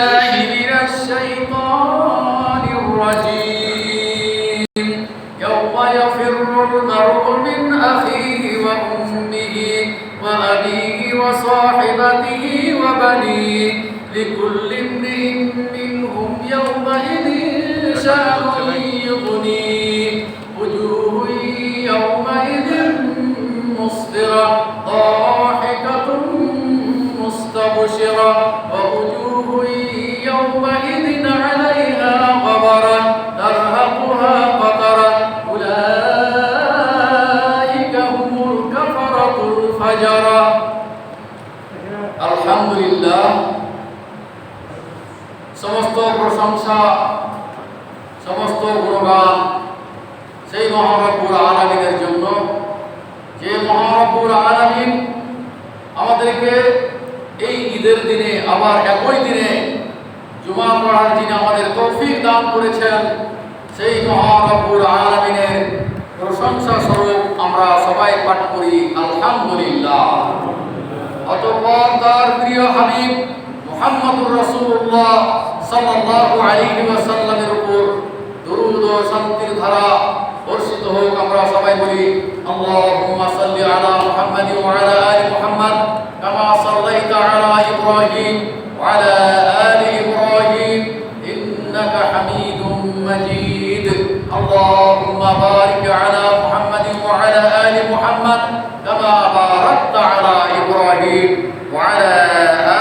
بالله من الشيطان الرجيم يوم يفر المرء من أخيه وأمه وأبيه وصاحبته وبنيه لكل امرئ منهم يومئذ شأن يغنيه وجوه يومئذ مسفرة ضاحكة مستبشرة ووجوه يومئذ عليها غبرة ترهقها قترة أولئك هم الكفرة الفجرة الحمد لله সমস্ত প্রশংসা সমস্ত গুণগান সেই মহান রব্বুল আলামিনের জন্য, যে মহান রব্বুল আলামিন আমাদেরকে এই ঈদের দিনে আবার একই দিনে জুমা পড়ার যিনি আমাদের তৌফিক দান করেছেন, সেই মহান রব্বুল আলামিনের প্রশংসা স্বরূপ আমরা সবাই পাঠ করি আলহামদুলিল্লাহ। অতঃপর তার প্রিয় হাবিব মুহাম্মদুর রাসূলুল্লাহ সাল্লাল্লাহু আলাইহি ওয়াসাল্লামের উপর দরুদ ও শান্তির ধারা বর্ষিত হোক। আমরা সবাই বলি আল্লাহুম্মা সাল্লি আলা মুহাম্মাদ ওয়া আলা আলি মুহাম্মাদ কামা সাল্লাইতা আলা ইব্রাহিম ওয়া আলা আলি ইব্রাহিম ইন্নাকা হামিদুম মাজিদ। আল্লাহুম্মা বারিক আলা মুহাম্মাদ ওয়া আলা আলি মুহাম্মাদ কামা বারাকতা আলা ইব্রাহিম ওয়া আলা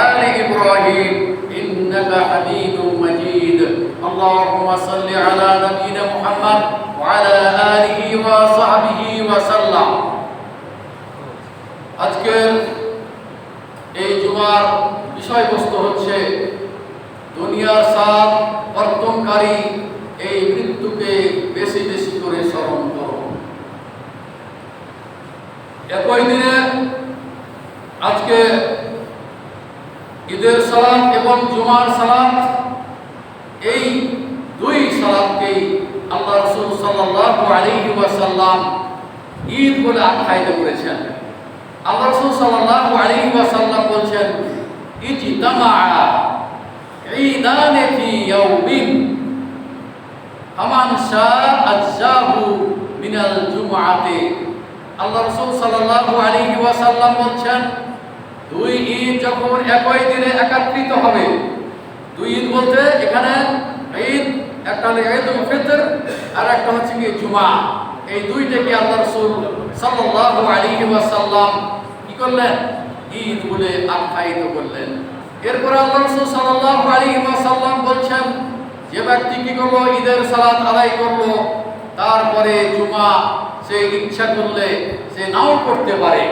আলি ইব্রাহিম ইন্নাকা হামিদুম মাজিদ। আল্লাহুম্মা সাল্লি আলা নাবিয়িনা মুহাম্মাদ ওয়া আলা আলিহি ওয়া সাহবিহি ওয়া সাল্লাম। আজকের এই জুমার বিষয়বস্তু হচ্ছে দুনিয়ার স্বাদ বর্তনকারী এই মৃত্যুকে বেশি বেশি করে স্মরণ করো। একই দিনে আজকে ঈদের সালাত এবং জুমার সালাত, এই দুই সালাতকেই আল্লাহ রাসূল সাল্লাল্লাহু আলাইহি ওয়াসাল্লাম ঈদ বলে আখ্যায়িত করেছেন। আল্লাহ রাসূল সাল্লাল্লাহু আলাইহি ওয়াসাল্লাম বলেছেন, ইজতামাআ ঈদান ফি ইয়াউমিন ফামান শাআ আজজাহু মিনাল জুমআতি। আল্লাহ রাসূল সাল্লাল্লাহু আলাইহি ওয়াসাল্লাম বলেছেন, দুই ঈদ যখন একই দিনে একত্রিত হবে, দুই ঈদ বলতে এখানে ঈদ একটা হলো ঈদুল ফিতর আর একটা হচ্ছে কি জুমা, এই দুইটাকে আল্লাহ রাসূল সাল্লাল্লাহু আলাইহি ওয়াসাল্লাম কি করলেন? ঈদ বলে আখ্যায়িত করলেন। এরপর আল্লাহ রাসূল সাল্লাল্লাহু আলাইহি ওয়াসাল্লাম বলছেন, যে ব্যক্তি কি করলো? ঈদের সালাত আদায় করলো, তারপরে জুমা সে ইচ্ছা করলে সে নাও করতে পারে,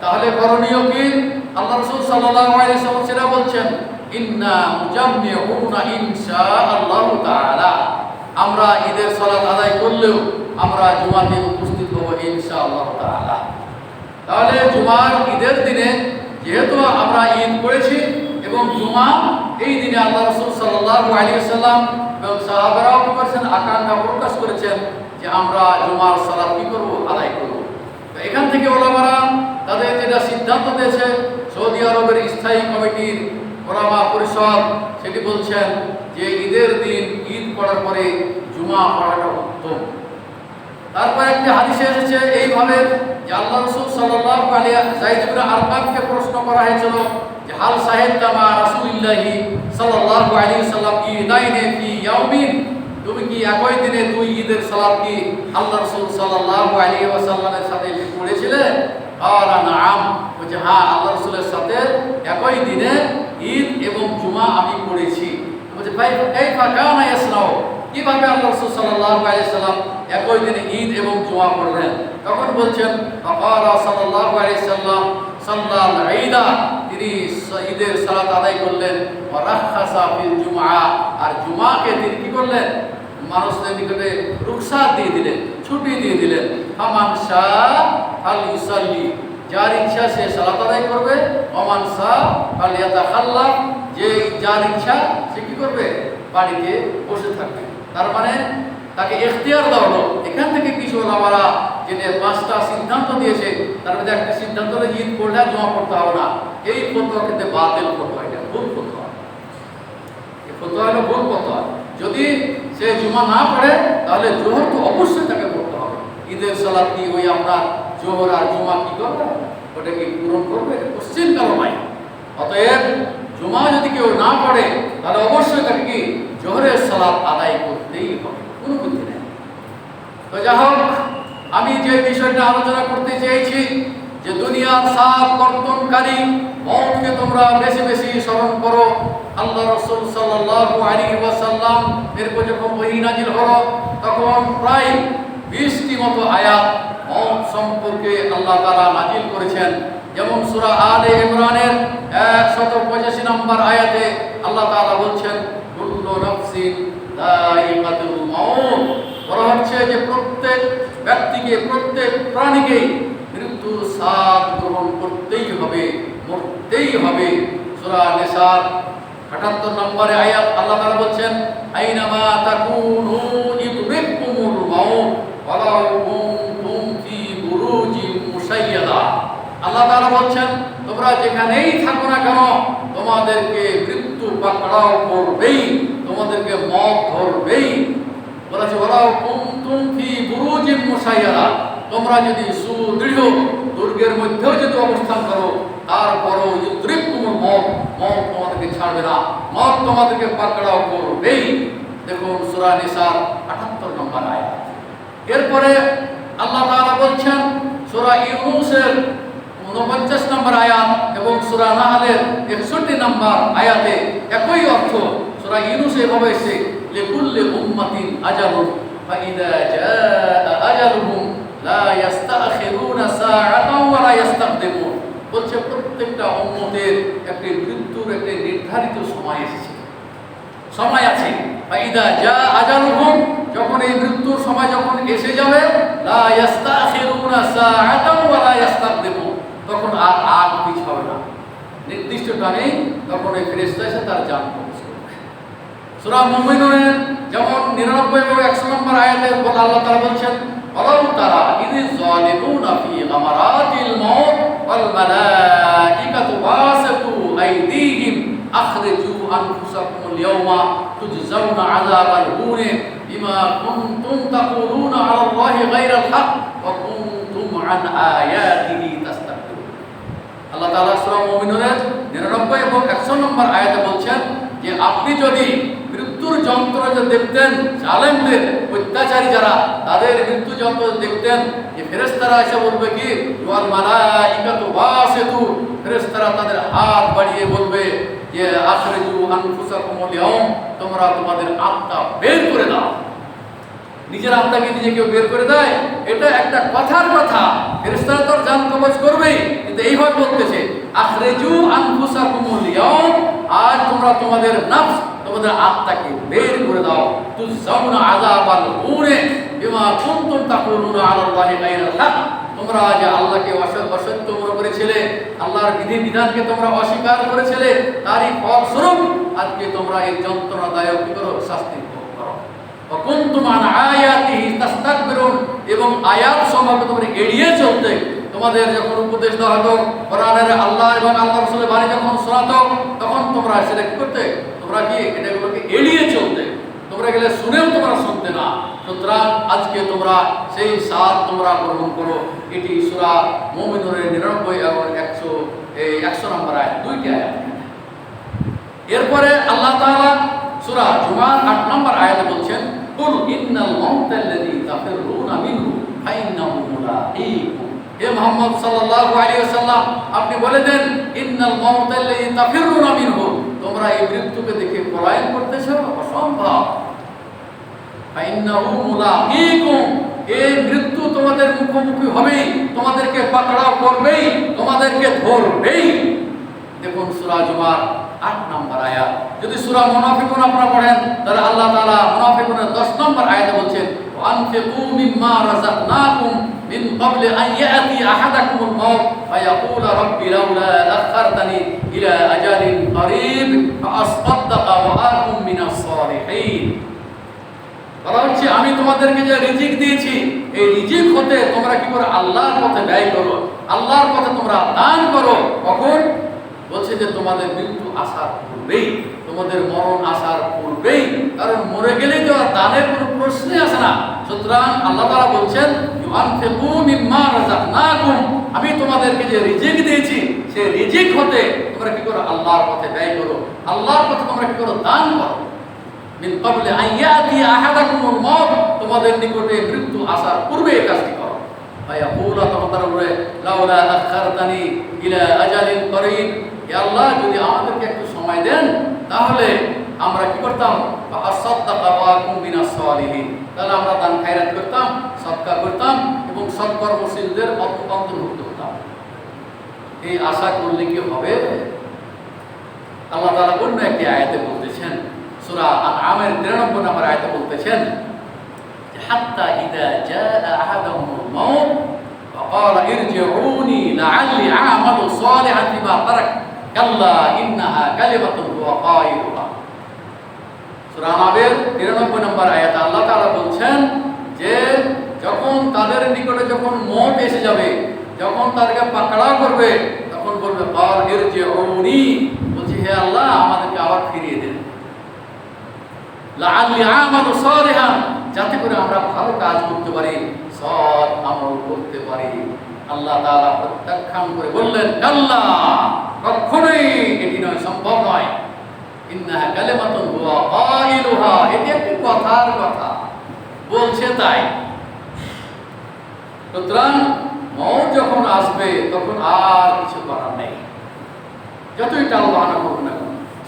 তাহলে করণীয় কি? আল্লাহ রাসূল সাল্লাল্লাহু আলাইহি ওয়াসাল্লাম সেটা বলছেন, ইন্না মুজাম্মিউনা ইনশাআল্লাহু তাআলা। আমরা ঈদের সালাত আদায় করলেও আমরা জুমাতে উপস্থিত হব ইনশাআল্লাহু তাআলা। তাহলে জুমার ঈদের দিনে যেহেতু আমরা ঈদ পড়েছি এবং জুমা এই দিনে আল্লাহ রাসূল সাল্লাল্লাহু আলাইহি ওয়াসাল্লাম এবং সাহাবারাও কি করেছেন? আকাঙ্ক্ষা প্রকাশ করেছেন যে আমরা জুমার সালাত কি করব? আদায় করব। তো এখান থেকে ওলামারা তাদের যেটা সিদ্ধান্ত দিয়েছে, সৌদি আরবের স্থায়ী কমিটির ওলামা পরিষদ সেটি বলছেন যে ঈদের দিন ঈদ পড়ার পরে জুমা পড়াটা উত্তম। তারপর একটি হাদিসে এসেছে এইভাবে যে আল্লাহ রাসূল সাল্লাল্লাহু আলাইহি যায়েদ ইবনে আরকামকে প্রশ্ন করা হয়েছিল যে হাল সাহিদতা মা রাসূলিল্লাহি সাল্লাল্লাহু আলাইহি ওয়াসাল্লাম ঈদাইনে ফি ইয়াউমিন, তুমি কি একই দিনে দুই ঈদের সালাত কি আল্লাহ রাসূল সাল্লাল্লাহু আলাইহি ওয়াসাল্লামের সাথে পড়েছিলে? ক্বালা নাআম, বলে হ্যাঁ, আল্লাহ রাসূলের সাথে একই দিনে ঈদ এবং জুমা আমি পড়েছি। বলে ভাই কাইফা কানা ইয়াসনাউ, কিভাবে আল্লাহ রাসূল সাল্লাল্লাহু আলাইহি ওয়াসাল্লাম একই দিনে ঈদ এবং জুমা পড়লেন? তখন বলছেন, ক্বালা সাল্লাল্লাহু আলাইহি ওয়াসাল্লাম সাল্লাল ঈদা, তিনি ঈদের সালাত আদায় করলেন, ওয়া রাখাসা ফিল জুমআ, আর জুমাকে তিনি কি করলেন? মানুষদের নিকটে রুখসাত দিয়ে দিলেন, ছুটি দিয়ে দিলেন। ফামান শাআ ফালইউসাল্লি, যার ইচ্ছা সে সালাত আদায় করবে, ওমান শাআ ফালইয়াতাখাল্লাফ, যে যার ইচ্ছা সে কি করবে? বাড়িতে বসে থাকবে। তার মানে তাকে ইখতিয়ার দেওয়া হলো। এখান থেকে কিছু ওলামারা যে পাঁচটা সিদ্ধান্ত দিয়েছে, তার মধ্যে একটা সিদ্ধান্ত হলো ঈদ পড়লে জমা পড়তে হবে না। এই ফতোয়া কিন্তু বাতিল ফতোয়া, এটা ভুল ফতোয়া। ভুল কথা। যদি সে জুমা না পড়ে তাহলে জোহর তো অবশ্যই তাকে পড়তে হবে। ঈদের সালাত কি ওই আপনার জোহর আর জুমা কি করবে, ওটা কি পূরণ করবে? কোশ্চিন কারো নাই। অতএব জুমা যদি কেউ না পড়ে তাহলে অবশ্যই তাকে কি জোহরের সালাত আদায় করতেই হবে, কোনো বুদ্ধি নেই। তো যাই হোক, আমি যে বিষয়টা আলোচনা করতে চেয়েছি যে দুনিয়ার সাত কর্তনকারী মওতকে তোমরা বেশি বেশি স্মরণ করো। আল্লাহ রাসূল সাল্লাল্লাহু আলাইহি ওয়াসাল্লাম এরপর যখন ওহী নাজিল হলো তখন প্রায় 20টি মতো আয়াত মওত সম্পর্কে আল্লাহ তাআলা নাজিল করেছেন। যেমন সূরা আলে ইমরানের 185 নম্বর আয়াতে আল্লাহ তাআলা বলছেন, কুল্লু নাফসিন যায়িকাতুল মাউত। বলা হচ্ছে যে প্রত্যেক ব্যক্তিকে, প্রত্যেক প্রাণীকে মৃত্যুর স্বাদ গ্রহণ করতেই হবে, মরতেই হবে। সূরা নিসার 78 নম্বরে আয়াত আল্লাহ তাআলা বলছেন, আইনামা তাকুনু ইদরিকুমুল মাউত ওয়ালাউ কুনতুম ফি বুরুজিন মুশাইয়াদা। আল্লাহ তাআলা বলছেন, তোমরা যেখানেই থাকো না কেন তোমাদেরকে মৃত্যু পাকড়াও করবেই, তোমাদেরকে মওত ধরবেই। বলেছে ওয়ালাউ কুনতুম ফি বুরুজিন মুশাইয়াদা, তোমরা যদি সুদৃঢ় দুর্গের মধ্যেও যদি অবস্থান করো তারপরও ইদরিকুমুল মাউত, মওত তোমাদেরকে ছাড়বে না, মওত তোমাদেরকে পাকড়াও করবেই। দেখুন সূরা নিসার 78 নম্বর আয়াত। এরপরে আল্লাহ তাআলা বলছেন সূরা ইউনূসের 49 নম্বর আয়াত এবং সূরা নাহলের 61 নম্বর আয়াতে একই অর্থ। সূরা ইউনূসে এভাবে এসেছে, লিকুল্লি উম্মাতিন আজালুন ফাইদা জাআ আজালুহুম লা ইস্তাখিরুনা সাআতাও ওয়া লা ইস্তাকদিমুন। বলছে প্রত্যেকটা উম্মতের একটি মৃত্যুর একটি নির্ধারিত সময় এসেছে, সময় আছে। ফাইদা জাআ আজালুহুম, যখন এই মৃত্যুর সময় যখন এসে যাবে, লা ইস্তাখিরুনা সাআতাও ওয়া লা ইস্তাকদিমুন, তখন আর আগ পিছ হবে না, নির্দিষ্ট টাইমে তখন এই ফেরেশতা এসে তার জান কবজ করবে। সূরা মুমিনুনের যেমন 99 এবং 100 নম্বর আয়াতে আল্লাহ তাআলা বলছেন, ওয়ালাউ তারা ইযিজ যালিমুনা ফি গামারাতিল মাউত ওয়াল মালাইকাতু বাসিতু আইদিহিম আখরিজু আনফুসাকুমুল ইয়াওমা তুজজাউনা আযাবাল হুন বিমা কুনতুম তাকুলুনা আলাল্লাহি গায়রাল হক ওয়া কুনতুম আন আয়াতিহি তাস্তাকবিরুন। আল্লাহ তাআলা সূরা মুমিনুনের 99 এবং 100 নম্বর আয়াতে বলছেন যে আপনি যদি মৃত্যুর যন্ত্রণা দেখতেন, জালেমদের, অত্যাচারী যারা, তাদের মৃত্যু যন্ত্রণা দেখতেন, যে ফেরেশতারা এসে বলবে কি ওয়াল মালাইকাতু বাসিতু, ফেরেশতারা তাদের হাত বাড়িয়ে বলবে যে আখরিজু আনফুসাকুমুল ইয়াওম, তোমরা তোমাদের আত্মা বের করে দাও। নিজের আত্মাকে নিজে কেউ বের করে দেয়? এটা একটা কথার কথা, ফেরেশতারা তো জান কবজ করবেই, কিন্তু এইভাবে বলতেছে আখরিজু আনফুসাকুমুল ইয়াওম, আজ তোমরা তোমাদের নফস, তোমাদের আত্মাকে বের করে দাও। তুজজাউনা আযাবাল হুন বিমা কুনতুম তাকুলুনা আলাল্লাহি গায়রাল হক, তোমরা যে আল্লাহকে অসত্য মনে করেছিলে, আল্লাহর বিধি বিধানকে তোমরা অস্বীকার করেছিলে, তারই ফলস্বরূপ আজকে তোমরা এই যন্ত্রণাদায়ক কি করো, শাস্তি ভোগ করো। ওয়া কুনতুম আন আয়াতিহি তাস্তাকবিরুন, এবং আয়াত সমূহকে তোমরা এড়িয়ে চলতে, তোমাদের যখন উপদেশ দেওয়া হতো কোরআনের আল্লাহ এবং আল্লাহ রাসূলের বাণী যখন শোনাতো, তখন তোমরা সেটা কি করতে, তোমরা কি এটাগুলোকে এড়িয়ে চলতে, তোমরা গেলে শুনেও তোমরা শুনতে না। সুতরাং আজকে তোমরা সেই সাথ তোমরা গ্রহণ করো। এটি সূরা মুমিনুনের 99 এবং 100 নম্বর আয়াত, দুইটি আয়াত। এরপরে আল্লাহ তাআলা সূরা জুমার 8 নম্বর আয়াতে বলছেন, কুল ইন্নাল মাউতাল্লাযী তাফিরুনা মিনহু ফাইন্নাহু মুলাকীকুম। হে মুহাম্মদ সাল্লাল্লাহু আলাইহি ওয়াসাল্লাম, আপনি বলে দেন ইন্নাল মাউতাল্লাযী তাফিরুনা মিনহু, তোমরা এই মৃত্যুকে দেখে পলায়ন করতেছো, অসম্ভব। ফাইন্নাহু মুলাকীকুম, এই মৃত্যু তোমাদের মুখোমুখি হবেই, তোমাদেরকে পাকড়াও করবেই, তোমাদেরকে ধরবেই। দেখুন সূরা জুমার 8 নম্বর আয়াত। যদি সূরা মুনাফিকুন আপনারা পড়েন তাহলে আল্লাহ তাআলা মুনাফিকুনের 10 নম্বর আয়াতে বলছেন, ওয়ানফিকু মিম্মা রাযাকনাকুম মিন ক্বাবলি আন ইয়াতি আহাদাকুমুল মাউত ফায়াকুলা রাব্বি লাউলা আখারতানি ইলা আজালিন করিব ফাআসদাক্কা ওয়া আকুম মিনাস সালিহিন। বলা হচ্ছে আমি তোমাদেরকে যে রিজিক দিয়েছি, এই রিজিক হতে তোমরা কি করো, আল্লাহর পথে ব্যয় করো, আল্লাহর পথে তোমরা দান করো। কখন? বলছে যে তোমাদের মৃত্যু আসার পূর্বেই, তোমাদের মরণ আসার পূর্বেই কারণ মরে গেলে তো আর দানের কোনো প্রশ্নই আসে না। সুতরাং আল্লাহ তাআলা বলছেন ইউনফিকু মিম্মা রাযাকনাকুম, আমি তোমাদেরকে যে রিজিক দিয়েছি সেই রিজিক হতে তোমরা কি করো, আল্লাহর পথে ব্যয় করো, আল্লাহর পথে তোমরা কি করো, দান করো। মিন ক্বাবলি আন ইয়াতি আহাদাকুমুল মাউত, তোমাদের নিকটে মৃত্যু আসার পূর্বে এই কাজটি করো। ফায়াকুলু, তখন তারা বলে লাউলা আখারতানি ইলা আজালিন করিব, ইয়া আল্লাহ যদি আমাদেরকে একটু সময় দেন তাহলে আমরা কি করতাম, ফাআসাদদাকা ওয়া আকুম মিনাস সালিহিন, তাহলে আমরা দান খায়রাত করতাম, সদকা করতাম এবং সৎকর্মশীলদের অন্তর্ভুক্ত হতাম। এই আশা করলে কি হবে? আল্লাহ তাআলা অন্য একটি আয়াতে বলতেছেন, সূরা আনআমের 93 নম্বর আয়াতে বলতেছেন যে হাত্তা ইযা জাআ আহাদাহুমুল মাউত ফাকালা ইরজিউনি লাআল্লি আ'মালু সালিহান ফিমা তারাক কাল্লা ইন্নাহা কালিমাতুন হুয়া কাইলুহা। সূরা আনআমের 93 নম্বর আয়াতে আল্লাহ তাআলা বলছেন যে যখন তাদের নিকটে যখন মওত এসে যাবে, যখন তাদেরকে পাকড়াও করবে, তখন বলবে কাল ইরজিউনি, বলছে হে আল্লাহ আমাদেরকে আবার ফিরিয়ে দেন, লাআল্লি আমালু সালিহান, যাতে করে আমরা ভালো কাজ করতে পারি, সৎ আমল করতে পারি। আল্লাহ তাআলা প্রত্যাখ্যান করে বললেন কাল্লা, কখনোই এটি নয়, সম্ভব নয়। ইন্নাহা কালিমাতুন হুয়া কাইলুহা, এটি একটি কথার কথা, বলছে তাই। সুতরাং মওত যখন আসবে তখন আর কিছু করার নেই, যতই টাল বাহানা করবে না।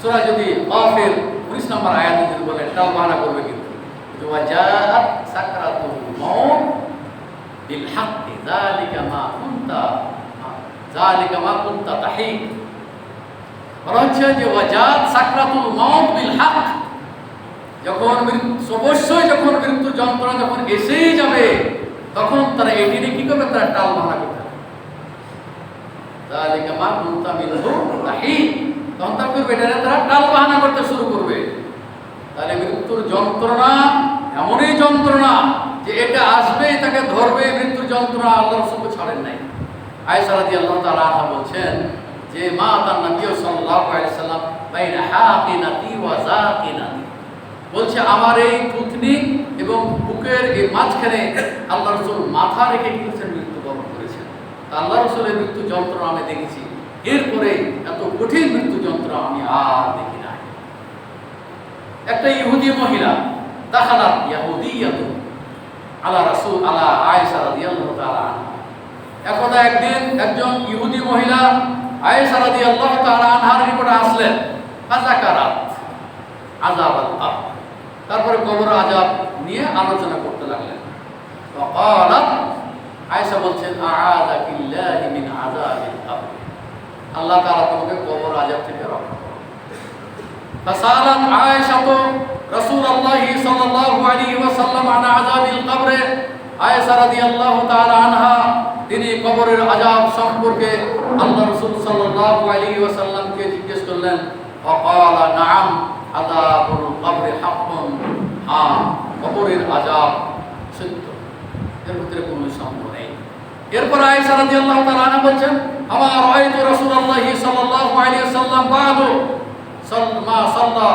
সূরা যদি গাফির 19 নম্বর আয়াতে যদি বলে টাল বাহানা করবে, কিন্তু ওয়া জাআত সাকরাতুল মাউত বিল হাক্কি যালিকা মা কুনতা তাহিক। বলা হচ্ছে যে ওয়া জাআত সাকরাতুল মাউত বিল হক, যখন অবশ্যই যখন মৃত্যু যন্ত্রণা যখন এসেই যাবে তখন তারা এটি নিয়ে কি করবে, তারা টাল বাহানা করবে। যালিকা মা কুনতা মিনহু তাহিক, তখন তারা করবে এটা তারা টাল বাহানা করতে শুরু করবে। তাহলে মৃত্যুর যন্ত্রণা এমনই যন্ত্রণা যে এটা আসবে, তাকে ধরবে। মৃত্যুর যন্ত্রণা আল্লাহ রাসূলকে ছাড়েন নাই। আয়েশা রাদিয়াল্লাহু তাআলা আনহা বলছেন যে মা তার নবী সাল্লাল্লাহু আলাইহি সাল্লাম বাইনা হাকিনাতি ওয়া যাকিনাতি, বলছে আমার এই থুতনি এবং বুকের এই মাঝখানে আল্লাহ রাসূল মাথা রেখে কি করেছেন, মৃত্যুবরণ করেছেন। আল্লাহ রাসূলের মৃত্যু যন্ত্রণা আমি দেখেছি, এরপরে এত কঠিন মৃত্যু যন্ত্রণা আমি আর দেখি নাই। একটা ইহুদি মহিলা দাখালাত ইয়াহুদিয়াতু আলা রাসূল আলা আয়েশা রাদিয়াল্লাহু তাআলা আনহা, একদা একদিন একজন ইহুদি মহিলা আয়েশা রাদিয়াল্লাহু তাআলা আনহার নিকটে আসলেন, ফাযাকারাত আযাবাল কবর, তারপরে কবর আযাব নিয়ে আলোচনা করতে লাগলেন। ফাকালাত, আয়েশা বলছেন আ'আযাকিল্লাহি মিন আযাবিল কবর, আল্লাহ তাআলা তোমাকে কবর আযাব থেকে রক্ষা করুন। ফাসালাত আয়েশাতু রাসূলুল্লাহ সাল্লাল্লাহু আলাইহি ওয়াসাল্লাম আন আযাবিল কবর, আয়েশা রাদিয়াল্লাহু তাআলা আনহা তিনি কবরের আযাব সম্পর্কে আল্লাহ রাসূল সাল্লাল্লাহু আলাইহি ওয়াসাল্লামকে জিজ্ঞেস করলেন। ফাকালা নাআম আযাবুল কবর হাক্কুন, হ্যাঁ কবরের আযাব সত্য, এর ভিতরে কোনো সন্দেহ নেই। এরপর আয়েশা রাদিয়াল্লাহু তাআলা আনহা বলছেন আমা রাআইতু রাসূলুল্লাহ সাল্লাল্লাহু আলাইহি ওয়াসাল্লাম বাদু মা সাল্লা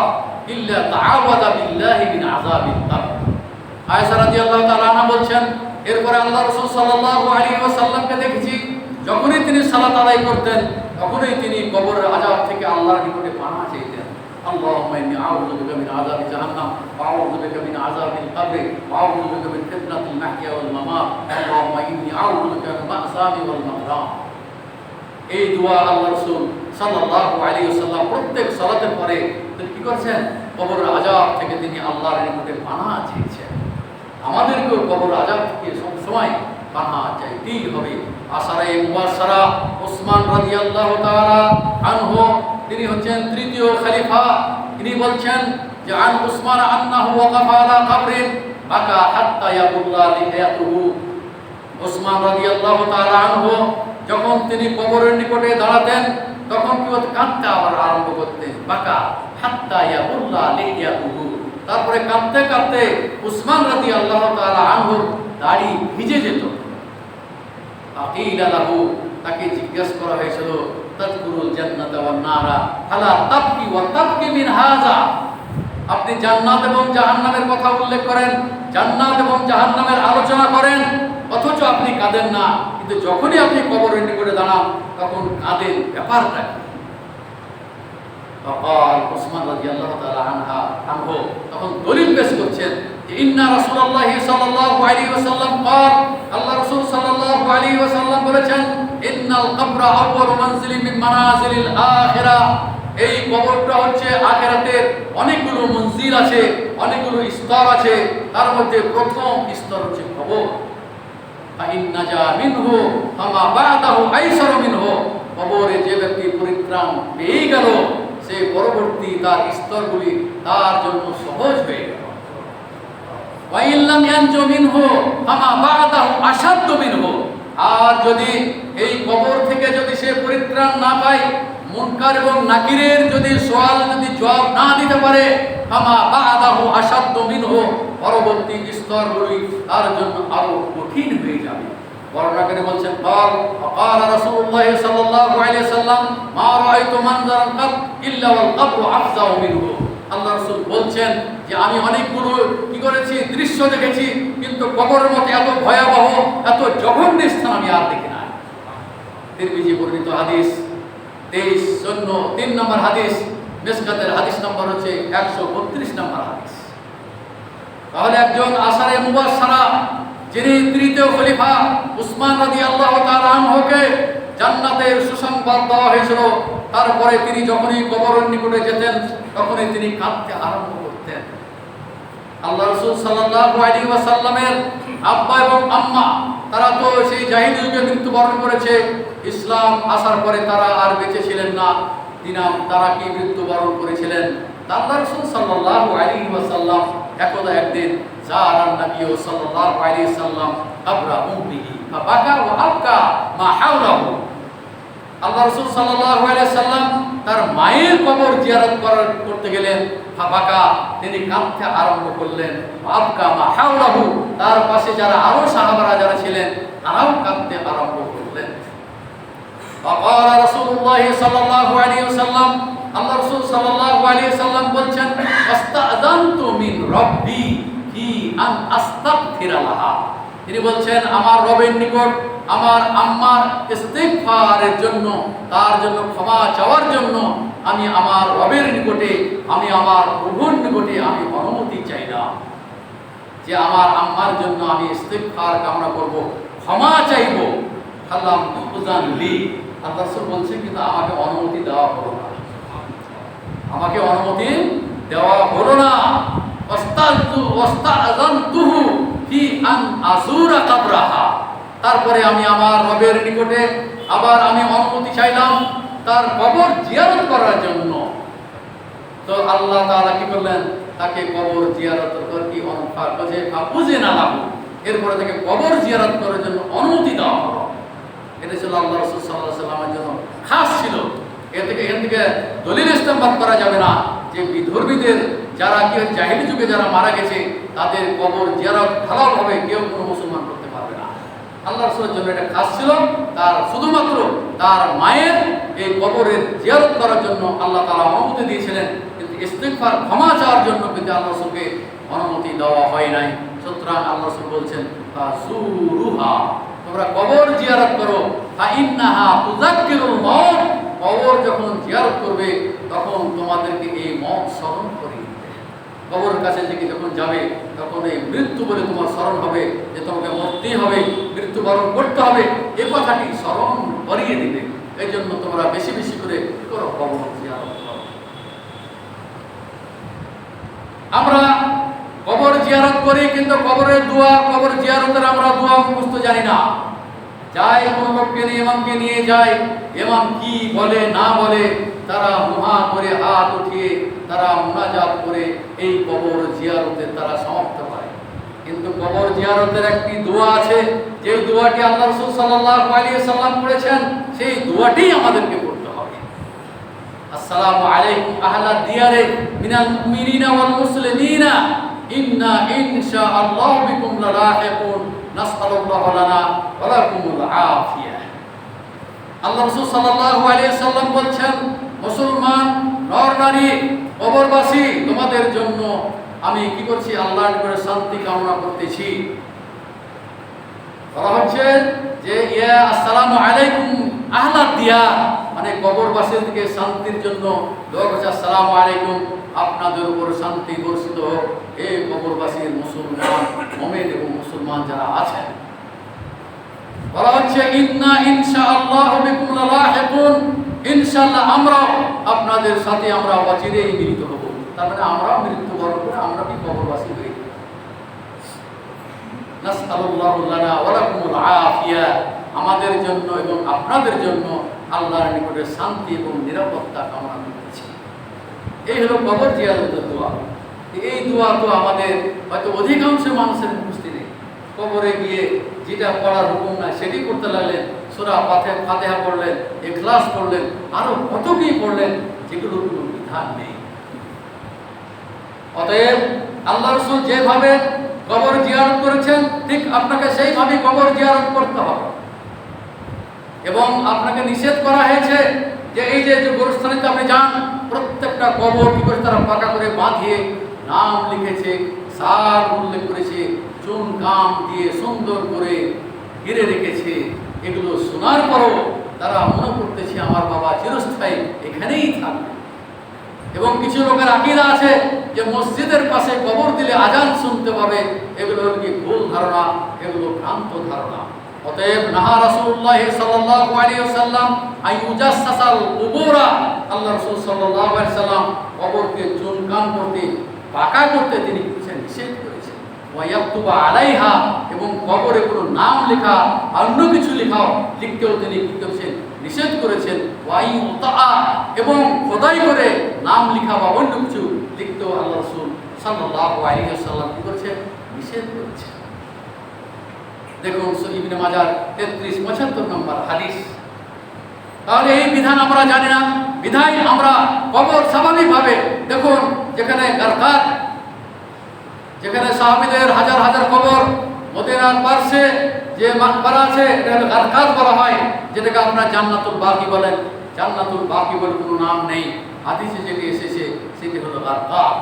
ইল্লা তাআওয়াযা বিল্লাহি মিন আযাবিল কবর। আয়েশা রাদিয়াল্লাহু তাআলা আনহা বলছেন এরপরে আল্লাহ রাসূল সাল্লাল্লাহু আলাইহি ওয়াসাল্লামকে দেখেছি যখনই তিনি সালাত আদায় করতেন তখনই তিনি কবরের আযাব থেকে আল্লাহর নিকটে পানাহ চাইতেন। আল্লাহুম্মা ইন্নী আউযু বিকা মিন আযাবি জাহান্নাম ওয়া আউযু বিকা মিন আযাবিল কবর ওয়া আউযু বিকা মিন ফিতনাতিল মাহইয়া ওয়াল মামাত আল্লাহুম্মা ইন্নী আউযু বিকা মিন মা'সামি ওয়াল মাগরাম। এই দোয়া আল্লাহ রাসূল সাল্লাল্লাহু আলাইহি ওয়াসাল্লাম প্রত্যেক সালাতের পরে তিনি কি করেছেন, কবরের আযাব থেকে তিনি আল্লাহর নিকটে পানাহ চেয়েছেন। আমাদেরকেও কবর আযাব থেকে সবসময় পানাহ চাইতেই হবে। আশারায়ে মুবাশশারা ওসমান রাদিয়াল্লাহু তাআলা আনহু, তিনি হচ্ছেন তৃতীয় খলিফা। তিনি বলছেন যে আন উসমান আন্নাহু ওয়াকাফা আলা কবরিন বাকা হাত্তা ইয়াবুল্লা লিহায়াতুহু। ওসমান রাদিয়াল্লাহু তাআলা আনহু যখন তিনি কবরের নিকটে দাঁড়াতেন তখন কি হতো, কাঁদতে আবার আরম্ভ করতেন। বাকা হাত্তা ইয়াবুল্লা লিহায়াতুহু, তারপরে কাঁদতে কাঁদতে উসমান রাদিয়াল্লাহু তাআলা আনহুর দাড়ি ভিজে যেত। আকিলা লাহু, তাকে জিজ্ঞেস করা হয়েছিল তাযকুরুল জান্নাতা ওয়ান নারা ফালা তাবকি ওয়া তাবকি মিন হাযা, আপনি জান্নাত এবং জাহান্নামের কথা উল্লেখ করেন, জান্নাত এবং জাহান্নামের আলোচনা করেন, অথচ আপনি কাঁদেন না। কিন্তু যখনই আপনি কবরের নিকটে দাঁড়ান তখন কাঁদেন। ব্যাপারটা কি? ওসমান রাদিয়াল্লাহু তাআলা আনহু তখন দলিল পেশ করছেন যে ইন্না রাসূলুল্লাহ সাল্লাল্লাহু আলাইহি ওয়াসাল্লাম قال, আল্লাহ রাসূল সাল্লাল্লাহু আলাইহি ওয়াসাল্লাম বলেছেন, ইন্নাল কবরা আউয়ালু মানজিলিন মিন মানাজিলিল আখিরাহ, এই কবরটা হচ্ছে আখিরাতের অনেকগুলো মঞ্জিল আছে, অনেকগুলো স্তর আছে, তার মধ্যে প্রথম স্তর হচ্ছে কবর। ফাইন নাজা মিনহু ফামা বা'দাহু আইসারু মিনহু, কবরে যে ব্যক্তি পরিত্রাণ পেয়ে গেল সে পরবর্তী তার স্তরগুলি তার জন্য সহজ হয়ে গেল। ওয়াইন লাম ইয়ানজু মিনহু ফামা বা'দাহু আশাদ্দু মিনহু, আর যদি এই কবর থেকে যদি সে পরিত্রাণ না পায়, মুনকার এবং নাকিরের যদি সওয়াল যদি জবাব না দিতে পারে, ফামা বা'দাহু আশাদ্দু মিনহু, পরবর্তী স্তরগুলি তার জন্য আরো কঠিন হয়ে যাবে। বর্ণনাকারী বলছেন, قال رسول الله صلى الله عليه وسلم ما رايت منظرا قط الا والقبر افظع منه। আল্লাহ রাসূল বলছেন যে আমি অনেকগুলো কি করেছি, দৃশ্য দেখেছি, কিন্তু কবরের মতো এত ভয়াবহ, এত জঘন্য স্থান আমি আর দেখি নাই। তিরমিজি বর্ণিত হাদিস 23 নম্বর হাদিস, মিসকাতের হাদিস নম্বর হচ্ছে 132 নম্বর হাদিস। তাহলে একজন আশারে মুবাশশারা, যিনি তৃতীয় খলিফা উসমান রাদিয়াল্লাহু তাআলা আনহুকে জান্নাতের সুসংবাদ দেওয়া হয়েছিল, তারপরে তিনি যখনই কবরের নিকটে যেতেন তখনই তিনি কাঁদতে আরম্ভ করতেন। আল্লাহ রাসূল সাল্লাল্লাহু আলাইহি ওয়াসাল্লামের আব্বা এবং আম্মা তারা তো সেই জাহিলি যুগে মৃত্যুবরণ করেছে, ইসলাম আসার পরে তারা আর বেঁচে ছিলেন না। তারা কি মৃত্যুবরণ করেছিলেন? আল্লাহ রাসূল সাল্লাল্লাহু আলাইহি ওয়াসাল্লাম একদা একদিন জারান নবী সাল্লাল্লাহু আলাইহি ওয়াসাল্লাম কবরা উম্মিহি ফাবাকা ওয়া আবকা মা হাওলাহু। আল্লাহ রাসূল সাল্লাল্লাহু আলাইহি ওয়াসাল্লাম তার মায়ের কবর জিয়ারত করতে গেলেন। ফাবাকা, তিনি কাঁদতে আরম্ভ করলেন। আবকা মা হাওলাহু, তার পাশে যারা আরো সাহাবারা যারা ছিলেন তারাও কাঁদতে আরম্ভ করলেন। فقال رسول الله صلى الله عليه وسلم, আল্লাহ রাসূল সাল্লাল্লাহু আলাইহি ওয়াসাল্লাম বলছেন, আস্তাযানতু মিন রাব্বি ফি আন আস্তাগফিরা লাহা। তিনি বলছেন আমার রবের নিকট আমার আম্মার ইস্তিগফারের জন্য, তার জন্য ক্ষমা চাওয়ার জন্য আমি আমার রবের নিকটে, আমি আমার প্রভুর নিকটে আমি অনুমতি চাইলাম যে আমার আম্মার জন্য আমি ইস্তিগফার কামনা করব, ক্ষমা চাইব। আল্লাহ উযান লি, আল্লাহ রাসূল বলছেন কিন্তু আমাকে অনুমতি দেওয়া হলো না, আমাকে অনুমতি দেওয়া হলো না। ওয়াস্তাযানতুহু ফি আন আযুরা কবরাহা, তারপরে আমি আমার রবের নিকটে আবার আমি অনুমতি চাইলাম তার কবর জিয়ারত করার জন্য। তো আল্লাহ তাআলা কি করলেন? তাকে কবর জিয়ারত করতে অনুফা করে ফাকুজে না লাগু, এরপরে তাকে কবর জিয়ারত করার জন্য অনুমতি দেওয়া হলো। এটা ছিল আল্লাহ রাসূল সাল্লাল্লাহু আলাইহি ওয়াসাল্লামের জন্য খাস ছিল। এখান থেকে দলিল ইস্তেমবাদ করা যাবে না যে বিধর্মীদের যারা কি জাহিলি যুগে যারা মারা গেছে তাদের কবর জিয়ারত হালালভাবে কেউ কোনো মুসলমান করতে পারবে না। আল্লাহ রাসূলের জন্য এটা খাস ছিল, তার শুধুমাত্র তার মায়ের এই কবরের জিয়ারত করার জন্য আল্লাহ তাআলা অনুমতি দিয়েছিলেন, কিন্তু ইস্তিগফার ক্ষমা চাওয়ার জন্য কিন্তু আল্লাহ রাসূলকে অনুমতি দেওয়া হয় নাই। সুতরাং আল্লাহ রাসূল বলছেন ফাজুরুহা, তোমরা কবর জিয়ারত করো, ফাইন্নাহা তুযাক্কিরুল মাউত, কবর যখন জিয়ারত করবে তখন তোমাদেরকে এই মওত স্মরণ করিয়ে দিবে। কবরের কাছে থেকে যখন যাবে তখন এই মৃত্যু বলে তোমার স্মরণ হবে যে তোমাকে মরতেই হবে, মৃত্যুবরণ করতে হবে, এই কথাটি স্মরণ করিয়ে দিবে। এই জন্য তোমরা বেশি বেশি করে করো কবর জিয়ারত করো। আমরা কবর জিয়ারত করি কিন্তু কবরের দোয়া, কবর জিয়ারতের আমরা দোয়া মুখস্থ জানি না। যাই কোন লোককে নিয়ে ইমামকে নিয়ে যায়, ইমাম কি বলে না বলে তারা মুহা করে হাত উঠিয়ে তারা মুনাজাত করে এই কবর জিয়ারতের তারা সমাপ্ত করে। কিন্তু কবর জিয়ারতের একটি দোয়া আছে, যে দোয়াটি আল্লাহ রাসূল সাল্লাল্লাহু আলাইহি ওয়াসাল্লাম করেছেন, সেই দোয়াটি আমাদেরকে পড়তে হবে। আসসালামু আলাইকুম আহলা দিয়ারে মিনাল মুমিনিনা ওয়াল মুসলিমিনা ইন্না ইনশাআল্লাহু বিকুম লালাহিকুন নাসআলুল্লাহ লানা ওয়া লাকুমুল আফিয়া। আল্লাহ রাসূল সাল্লাল্লাহু আলাইহি ওয়াসাল্লাম বলেন, মুসলমান নর নারী কবরবাসী তোমাদের জন্য আমি কি করছি, আল্লাহর করে শান্তি কামনা করতেছি। বলা হচ্ছে যে ইয়া আসসালামু আলাইকুম আহলাদ দিয়ার, মানে কবরবাসীর দিকে শান্তির জন্য দোয়া করছে, আসসালামু আলাইকুম, আপনাদের উপর শান্তি বর্ষিত হোক এই কবরবাসীর মুসলমান মুমিন এবং মুসলমান যারা আছেন। বলা হচ্ছে ইন্না ইনশাআল্লাহু বিকুম লালাহিকুন, ইনশাআল্লাহ আমরা আপনাদের সাথে আমরা অচিরেই মিলিত হব। তার মানে আমরাও মৃত্যুবরণ করে আমরা কি কবরবাসী হই। নাসআলুল্লাহু লানা ওয়া লাকুমুল আফিয়া, আমাদের জন্য এবং আপনাদের জন্য আল্লাহর নিকটে শান্তি এবং নিরাপত্তা কামনা করছি। এই হলো কবর জিয়ারতের দোয়া। এই দোয়া তো আমাদের হয়তো অধিকাংশ মানুষের মুখস্থ নেই। কবরে গিয়ে যেটা পড়ার হুকুম নাই সেটি করতে লাগলেন, সূরা ফাতিহা পড়লেন, ইখলাস পড়লেন, আরো কত কি পড়লেন, যেগুলোর কোনো বিধান নেই। অতএব আল্লাহ রাসূল যেভাবে কবর জিয়ারত করেছেন ঠিক আপনাকে সেইভাবে কবর জিয়ারত করতে হবে। এবং আপনাকে নিষেধ করা হয়েছে যে এই যে গোরস্থানে আপনি যান, প্রত্যেকটা কবর কি করে তারা পাকা করে বাঁধিয়ে নাম লিখেছে, সার উল্লেখ করেছে, চুন কাম দিয়ে সুন্দর করে ঘিরে রেখেছে। এগুলো শোনার পরও তারা মনে করতেছে আমার বাবা চিরস্থায়ী এখানেই থাকবে। এবং কিছু লোকের আকীদা আছে যে মসজিদের পাশে কবর দিলে আজান শুনতে পাবে। এগুলো কি ভুল ধারণা, এগুলো ভ্রান্ত ধারণা। অতএব নাহা রাসূলুল্লাহ সাল্লাল্লাহু আলাইহি ওয়াসাল্লাম আইয়ুজাসসাসাল কুবুরা, আল্লাহ রাসূল সাল্লাল্লাহু আলাইহি ওয়াসাল্লাম কবরকে চুনকাম করতে, পাকা করতে তিনি নিষেধ করেছেন। ওয়া ইয়াকতুবা আলাইহা, এবং কবরে কোনো নাম লেখা অন্য কিছু লিখতেও তিনি কি করেছেন, নিষেধ করেছেন। ওয়া ইউতা, এবং খোদাই করে নাম লেখা বা অন্য কিছু লিখতেও আল্লাহ রাসূল সাল্লাল্লাহু আলাইহি ওয়াসাল্লাম কি করেছেন, নিষেধ করেছেন। দেখুন ইবনে মাজাহ 33-75 নম্বর হাদিস। তাহলে এই বিধান আমরা জানি না, বিধায় আমরা কবর স্বাভাবিকভাবে দেখুন যেখানে গারকাত, যেখানে সাহাবীদের হাজার হাজার কবর, মদিনার পার্শ্বে যে মাকবারা আছে এটা হলো গারকাত বলা হয়, যেটাকে আপনারা জান্নাতুল বাকি বলেন। জান্নাতুল বাকি বলে কোনো নাম নেই, হাদিসে যেটি এসেছে সেটি হলো গারকাত,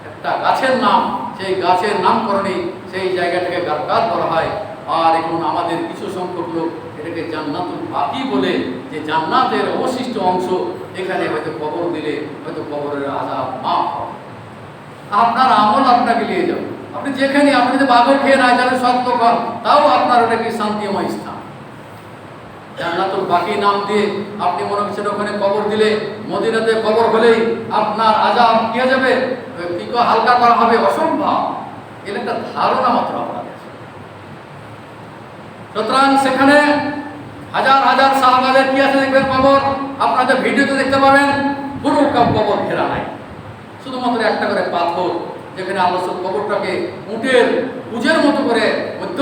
একটা গাছের নাম। সেই গাছের নামকরণে সেই জায়গাটাকে গারকাত বলা হয়। আর এখন আমাদের কিছু সংখ্যক লোক এটাকে জান্নাতুল বাকি বলে, যে জান্নাতের অবশিষ্ট অংশ, এখানে হয়তো কবর দিলে হয়তো কবরের আযাব মাফ হবে। আপনার আমল আপনাকে নিয়ে যাবে। আপনি যেখানে, আপনি যদি বাগর খেয়ে না যাবেন সত্য কর, তাও আপনার ওটা কি শান্তিময় স্থান। জান্নাতুল বাকি নাম দিয়ে আপনি মনে করছেন ওখানে কবর দিলে, মদিনাতে কবর হলেই আপনার আযাব কি হয়ে যাবে, কি হালকা করা হবে, অসম্ভব। এর একটা ধারণা মাত্র আপনাদের। সুতরাং সেখানে হাজার হাজার সাহাবাদের কি আছে দেখবেন কবর, আপনাদের ভিডিওতে দেখতে পাবেন, পুরো কবর ঘেরা নাই, শুধুমাত্র একটা করে পাথর, যেখানে আল্লাহ কবরটাকে উটের উজের মতো করে মধ্য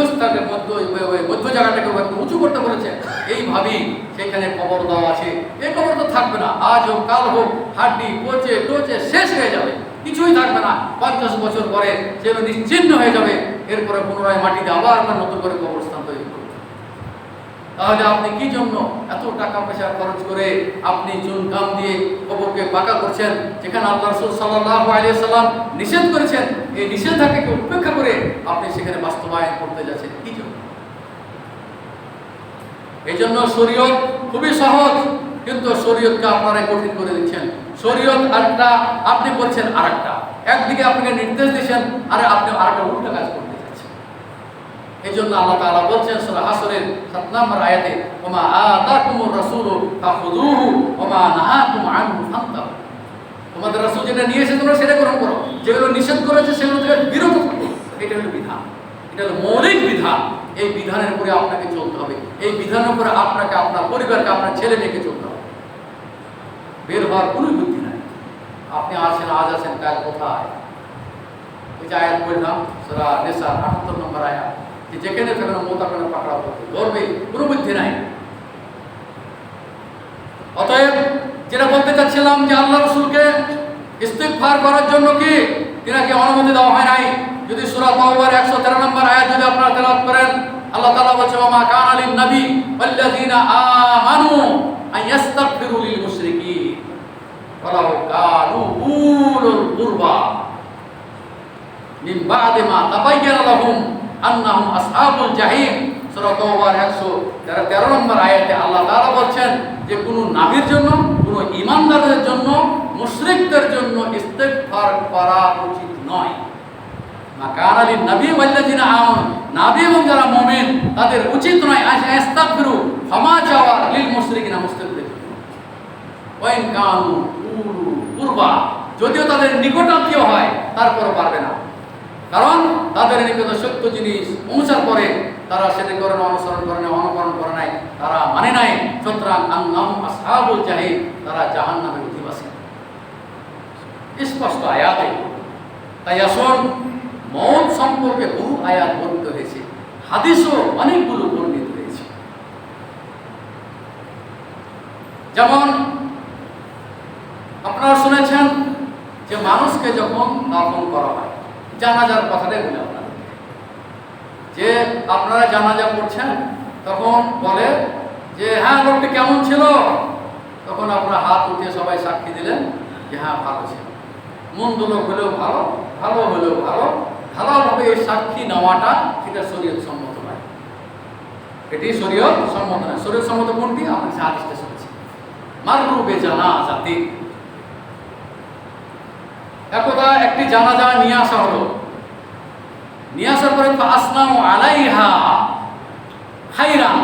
জায়গাটাকে একটু উঁচু করতে বলেছে। এইভাবেই সেখানে কবর দেওয়া আছে। এই কবর তো থাকবে না, আজ হোক কাল হোক, হাড্ডি পচে টচে শেষ হয়ে যাবে, কিছুই থাকবে না। 50 বছর পরে সেগুলো নিশ্চিহ্ন হয়ে যাবে। এরপরে পুনরায় মাটিতে আবার নতুন করে কবরস্থান তৈরি করবে। তাহলে আপনি কি জন্য এত টাকা পয়সা খরচ করে আপনি চুনকাম দিয়ে কবরকে পাকা করছেন, যেখানে আল্লাহ রাসূল সাল্লাল্লাহু আলাইহি ওয়াসাল্লাম নিষেধ করেছেন? এই নিষেধাজ্ঞাকে উপেক্ষা করে আপনি সেখানে বাস্তবায়ন করতে যাচ্ছেন কি জন্য? এই জন্য শরীয়ত খুবই সহজ, কিন্তু শরীয়তকে আপনারা কঠিন করে দিচ্ছেন। শরীয়ত একটা, আপনি করছেন আরেকটা। একদিকে আপনাকে নির্দেশ দিচ্ছেন, আর আপনি আরেকটা উল্টা কাজ করতে যাচ্ছেন। এই জন্য আল্লাহ তাআলা বলছেন সূরা হাসরের 7 নম্বর আয়াতে, ওমা আতাকুমুর রাসূলু ফাখুযুহু ওমা নাহাকুম আনহু ফান্তাহু। তোমাদের রাসূল যেটা নিয়ে এসেছে তোমরা সেটা গ্রহণ করো, যেগুলো নিষেধ করেছে সেগুলো থেকে বিরত থাকো। এটা হলো বিধান, এটা হলো মৌলিক বিধান। এই বিধানের উপরে আপনাকে চলতে হবে। এই বিধানের উপরে আপনাকে, আপনার পরিবারকে, আপনার ছেলে মেয়েকে চলতে হবে। বের হওয়ার কোনো বুদ্ধি নাই। আপনি আছেন, আজ আছেন, কাল কোথায়? এই যে আয়াত বললাম সূরা নিসা 78 নম্বর আয়াত, যে যেখানে থাকলে মোতাবেক পাকড়াও করতে ধরবে, কোনো বুদ্ধি নাই। অতএব যেটা বলতে চাচ্ছিলাম যে আল্লাহ রাসূলকে ইস্তিগফার করার জন্য কি তিনাকে অনুমতি দেওয়া হয় নাই? যদি সূরা তাওবার 113 নম্বর আয়াত যদি আপনারা তেলাওয়াত করেন, আল্লাহ তাআলা বলছে ওয়া মা কানা লিন নবী ওয়াল্লাযিনা আমানু আন ইস্তাগফিরু লিল মুশরিকিন। ওয়ালাউ কানু উলুল কুরবা মিন বা'দি মা তাবায়্যানা লাহুম আন্নাহুম আসহাবুল জাহিম। সূরা তাওবার 113 নম্বর আয়াতে আল্লাহ তাআলা বলছেন যে কোনো নবীর জন্য, কোনো ঈমানদারদের জন্য, মুশরিকদের জন্য ইস্তিগফার করা উচিত নয়। মা কানা লিন নবী ওয়াল্লাযিনা আমানু, নবী এবং যারা মুমিন তাদের উচিত নয় আস্তাগফিরু, ক্ষমা চাওয়া লিল মুশরিকিনা, মুশরিকদের জন্য। ওয়া ইন কানু উলু কুরবা, যদিও তাদের নিকটাত্মীয় হয় তারপরও পারবে না, কারণ তাদের নিকটে সত্য জিনিস পৌঁছার পরে তারা সেটা করে না, অনুসরণ করে না, অনুকরণ করে নাই, তারা মানে নাই। সুতরাং আন্নাহুম আসহাবুল জাহিম, তারা জাহান্নামের অধিবাসী। স্পষ্ট আয়াতে। তাই আসুন, মওত সম্পর্কে বহু আয়াত বর্ণিত হয়েছে, হাদিসও অনেকগুলো বর্ণিত হয়েছে। যেমন আপনারা শুনেছেন যে মানুষকে যখন দাফন করা হয়, জানাজার কথাটাই বলে আপনাদের, যে আপনারা জানাজা পড়ছেন তখন বলে যে হ্যাঁ লোকটি কেমন ছিল, তখন আপনারা হাত উঠিয়ে সবাই সাক্ষী দিলেন যে হ্যাঁ ভালো ছিল। মন্দ লোক হলেও ভালো, ভালো হলেও ভালো, ভালোভাবে এই সাক্ষী নেওয়াটা সেটা শরীয়ত সম্মত নয়। এটি শরীয়ত সম্মত নয়। শরীয়ত সম্মত কোনটি? আপনার হাদিসটা শুনেছি, মাররু বিজানাজাতিন। একদা একটি জানাজা নিয়ে আসা হলো, নিয়ে আসার পরে ফাসনাউ আলাইহা খাইরান,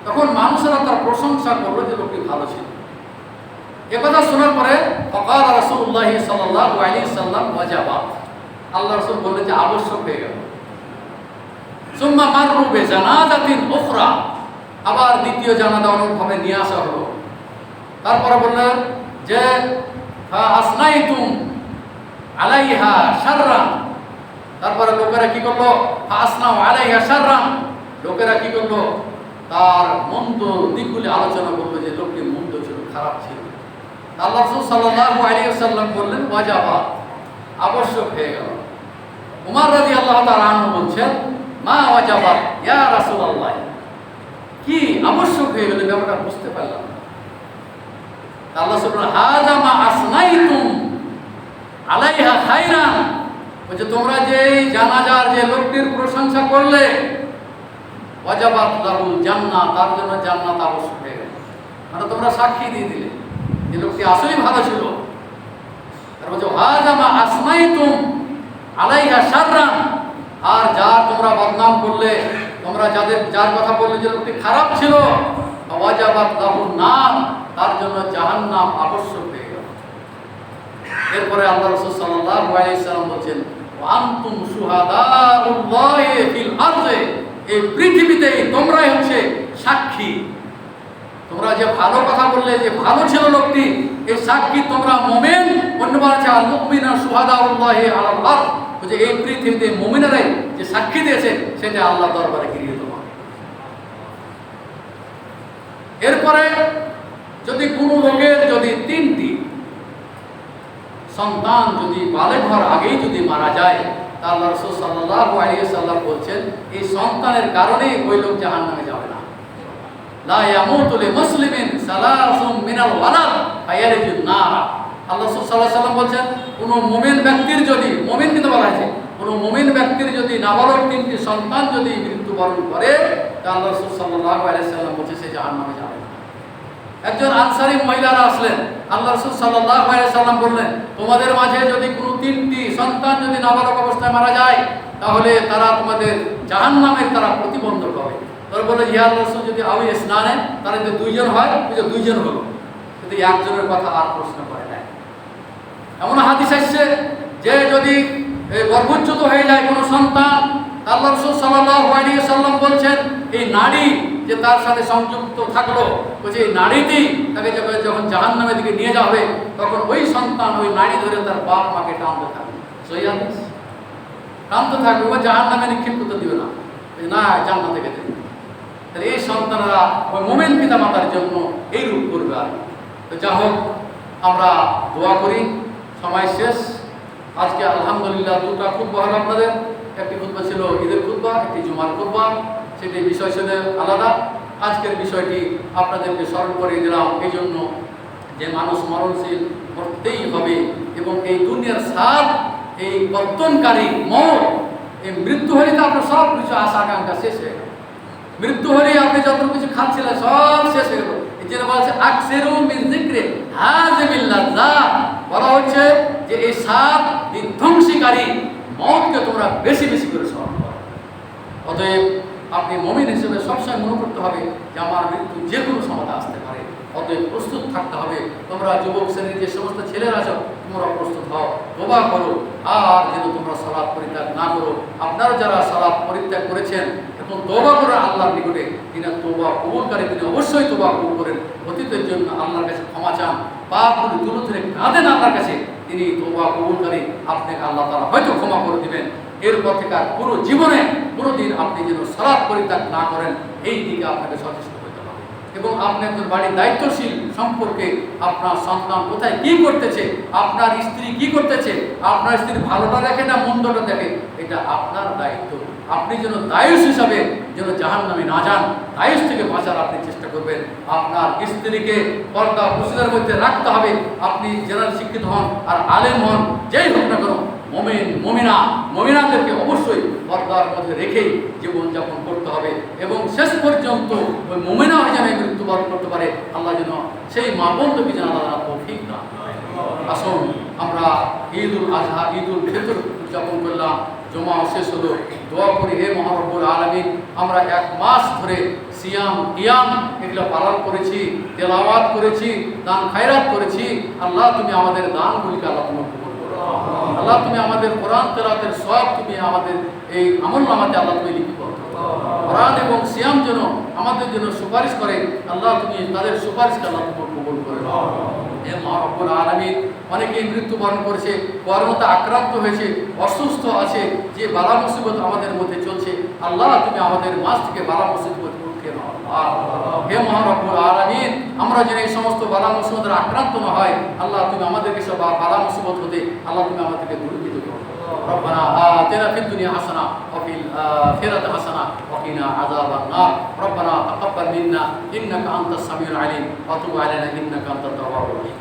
তখন মানুষেরা তার প্রশংসা করলো যে লোকটি ভালো ছিল। একথা শোনার পরে ফাকাল রাসূলুল্লাহ সাল্লাল্লাহু আলাইহি সাল্লাম ওয়াজাবা, আল্লাহ রাসূল বললেন যে আবশ্যক হয়ে গেল। সুম্মা মাররু বিজানাজাতিন উখরা, আবার দ্বিতীয় জানাজা অনুভাবে নিয়ে আসা হলো। তারপরে বললেন যে ফা আসনাইতুম আলাইহা শাররান, তারপরে লোকেরা কি করলো? ফাসনাউ আলাইহা শাররান, লোকেরা কি করলো? তার মন্দ দিকগুলি আলোচনা করলো যে লোকটি মন্দ ছিল, খারাপ ছিল। আল্লাহ রাসূল সাল্লাল্লাহু আলাইহি ওয়াসাল্লাম বললেন ওয়াজাবা, আবশ্যক হয়ে গেল। উমর রাদিয়াল্লাহু তাআলা আনহু বলছেন মা ওয়াজাবা ইয়া রাসূলুল্লাহ, কি আবশ্যক হয়ে গেল, ব্যাপারটা বুঝতে পারলাম না। আল্লাহ সুবহানাহু হাযা মা আসনাইতুম আলাইহা খাইরান, বলছে তোমরা যে জানাজার যে লোকটির প্রশংসা করলে, ওয়াজাবাত লাহুল জান্নাহ, তার জন্য জান্নাত আবশ্যক হয়ে গেল। মানে তোমরা সাক্ষী দিয়ে দিলে যে লোকটি আসলেই ভালো ছিল। আর বলছে হাযা মা আসনাইতুম আলাইহা শাররান, আর যার তোমরা বদনাম করলে, তোমরা যার কথা বললে যে লোকটি খারাপ ছিল, ওয়াজাবাত লাহুন নার, তার জন্য জাহান্নাম আবশ্যক হয়ে গেল। এরপরে আল্লাহ রাসূল সাল্লাল্লাহু আলাইহি সাল্লাম বলেন ওয়া আনতুম শুহাদাউল্লাহি ফিল আরদি, এই পৃথিবীতেই তোমরাই হচ্ছে সাক্ষী। তোমরা যে ভালো কথা বললে যে ভালো ছিল লোকটি, এই সাক্ষী তোমরা মুমিন। অন্যবার আছে আল মুমিনা শুহাদাউল্লাহি আলাল আরদ, যে এই পৃথিবীতে মুমিনেরাই যে সাক্ষী দিয়েছে সেটা আল্লাহর দরবারে গৃহীত হয়। এরপরে যদি কোনো লোকের যদি 3টি সন্তান যদি বালেগ হওয়ার আগেই যদি মারা যায়, তা আল্লাহ রাসূল সাল্লাল্লাহু আলাইহি ওয়াসাল্লাম বলছেন এই সন্তানের কারণেই ওই লোক জাহান্নামে যাবে না। লা ইয়ামুতু লিমুসলিমিন সালাসুম মিনাল ওয়ালাদ ফায়ারজুন নার। আল্লাহ রাসূল সাল্লাল্লাহু আলাইহি ওয়াসাল্লাম বলছেন কোন মুমিন ব্যক্তির যদি, মুমিন কিন্তু বলা হয়েছে, কোন মুমিন ব্যক্তির যদি নাবালক 3টি সন্তান যদি মৃত্যুবরণ করে, তা আল্লাহ রাসূল সাল্লাল্লাহু আলাইহি ওয়াসাল্লাম বলছে সে জাহান্নামে যাবে না। একজন আনসারী মহিলারা আসলেন, আল্লাহ রাসূল সাল্লাল্লাহু আলাইহি সাল্লাম বললেন তোমাদের মাঝে যদি কোনো 3টি সন্তান যদি নাবালক অবস্থায় মারা যায়, তাহলে তারা তোমাদের জাহান্নামের তারা প্রতিবন্ধক হবে। তারা বলে ইয়া রাসূল যদি আও ইসনানে, তারা যদি 2 জন হয়, যে 2 জন হলো, কিন্তু একজনের কথা আর প্রশ্ন করে না। এমন হাদিস আসছে যে যদি গর্ভচ্যুত হয়ে যায় কোনো সন্তান, আল্লাহ রাসূল সাল্লাল্লাহু আলাইহি সাল্লাম বলছেন এই নারী যে তার সাথে সংযুক্ত থাকলো, বলছে এই নারীটি তাকে যখন জাহান্নামের দিকে নিয়ে যাবে, তখন ওই সন্তান ওই নারী ধরে তার বাপ মাকে টানতে থাকবে, টানতে থাকবে, ও জাহান্নামে নিক্ষেপ করতে দিবে না, না জান্নাতে যেতে দেবে। তাহলে এই সন্তানরা ওই মুমিন পিতা মাতার জন্য এই রূপ করবে। আর তো যা হোক, আমরা দোয়া করি। সময় শেষ। আজকে আলহামদুলিল্লাহ 2টা খুতবা হলো আপনাদের। একটি খুতবা ছিল ঈদের খুতবা, একটি জুমার খুতবা, সেটি বিষয় ছিল আলাদা। আজকের বিষয়টি আপনাদেরকে স্মরণ করে দিলাম এই জন্য যে মানুষ মরণশীল করতেই হবে। এবং এই দুনিয়ার স্বাদ, এই বর্তনকারী মৌত, এই মৃত্যু হলে তো আপনার সব কিছু আশা আকাঙ্ক্ষা শেষ হয়ে গেল। মৃত্যু হলে আপনি যত কিছু খাচ্ছিলেন সব শেষ হয়ে গেল। এই জন্য বলা হচ্ছে আকসিরু মিন যিকরি হাযিমিল লাযযাত, বলা হচ্ছে যে এই সাত বিধ্বংসীকারী মওতকে তোমরা বেশি বেশি করে স্মরণ করো। অতএব আপনি মুমিন হিসেবে সবসময় মনে করতে হবে যে আমার মৃত্যু যে কোনো সময় আসতে পারে। অতএব প্রস্তুত থাকতে হবে। তোমরা যুবক শ্রেণীর যে সমস্ত ছেলেরা আছো তোমরা প্রস্তুত হও, তওবা করো, আর যেন তোমরা সালাত পরিত্যাগ না করো। আপনারা যারা সালাত পরিত্যাগ করেছেন এখন তওবা করেন আল্লাহর নিকটে, তিনি তওবা কবুলকারী, তিনি অবশ্যই তওবা কবুল করেন। অতীতের জন্য আল্লাহর কাছে ক্ষমা চান, পাপগুলো দূর থেকে কাঁদেন আল্লাহর কাছে, তিনি তওবা কবুলকারী, আপনাকে আল্লাহ তাআলা হয়তো ক্ষমা করে দিবেন। এরপর থেকে আর পুরো জীবনে কোনোদিন আপনি যেন সালাত পরিত্যাগ না করেন, এই দিকে আপনাকে সচেষ্ট হতে হবে। এবং আপনি একজন বাড়ির দায়িত্বশীল সম্পর্কে আপনার সন্তান কোথায় কি করতেছে, আপনার স্ত্রী কি করতেছে, আপনার স্ত্রী ভালোটা দেখে না মন্দটা দেখে, এটা আপনার দায়িত্ব। আপনি যেন দায়ুস হিসাবে যেন জাহান্নামে না যান, দায়ুস থেকে বাঁচার আপনি চেষ্টা করবেন। আপনার স্ত্রীকে পর্দা প্রসিদের মধ্যে রাখতে হবে। আপনি জেনারেল শিক্ষিত হন আর আলেম হন, যেই হোক না কেন, মুমিন মুমিনাদেরকে অবশ্যই পর্দার মধ্যে রেখেই জীবনযাপন করতে হবে। এবং শেষ পর্যন্ত ওই মুমিনা যেন মৃত্যুবরণ করতে পারে, আল্লাহ যেন সেই মা বন্ধুকে যেন আল্লাহ তৌফিক দান করেন। আসুন আমরা ঈদুল আজহা, ঈদুল ফিতর উদযাপন করলাম, জমা শেষ হলো, দোয়া করি হে মহারব্বুল আলামিন, আমরা 1 মাস ধরে সিয়াম কিয়াম এগুলো পালন করেছি, তেলাওয়াত করেছি, দান খায়রাত করেছি। আল্লাহ তুমি আমাদের দানগুলিকে আল্লাহ তুমি কবুল করো। আল্লাহ তুমি আমাদের কোরআন তেলাওয়াতের সওয়াব তুমি আমাদের এই আমলনামাতে আল্লাহ তুমি লিখিত করো। কোরআন এবং সিয়াম যেন আমাদের জন্য সুপারিশ করে, আল্লাহ তুমি তাদের সুপারিশকে আল্লাহ তুমি কবুল করে নাও। হে মহারব্বুল আলামিন, অনেকেই মৃত্যুবরণ করেছে, করোনাতে আক্রান্ত হয়েছে, অসুস্থ আছে, যে বালা মুসিবত আমাদের মধ্যে চলছে, আল্লাহ তুমি আমাদের মাঝ থেকে বালা মুসিবত উঠিয়ে নাও। হে মহারব্বুল আলামিন, আমরা যেন এই সমস্ত বালা মুসিবতের আক্রান্ত না হয়, আল্লাহ তুমি আমাদেরকে সব বালা মুসিবত হতে আল্লাহ তুমি আমাদেরকে দূরীভূত করো। ربنا آتنا في الدنيا حسنة وفي الآخرة حسنة وقنا عذاب النار. ربنا تقبل منا إنك أنت السميع العليم وتب علينا إنك أنت التواب الرحيم.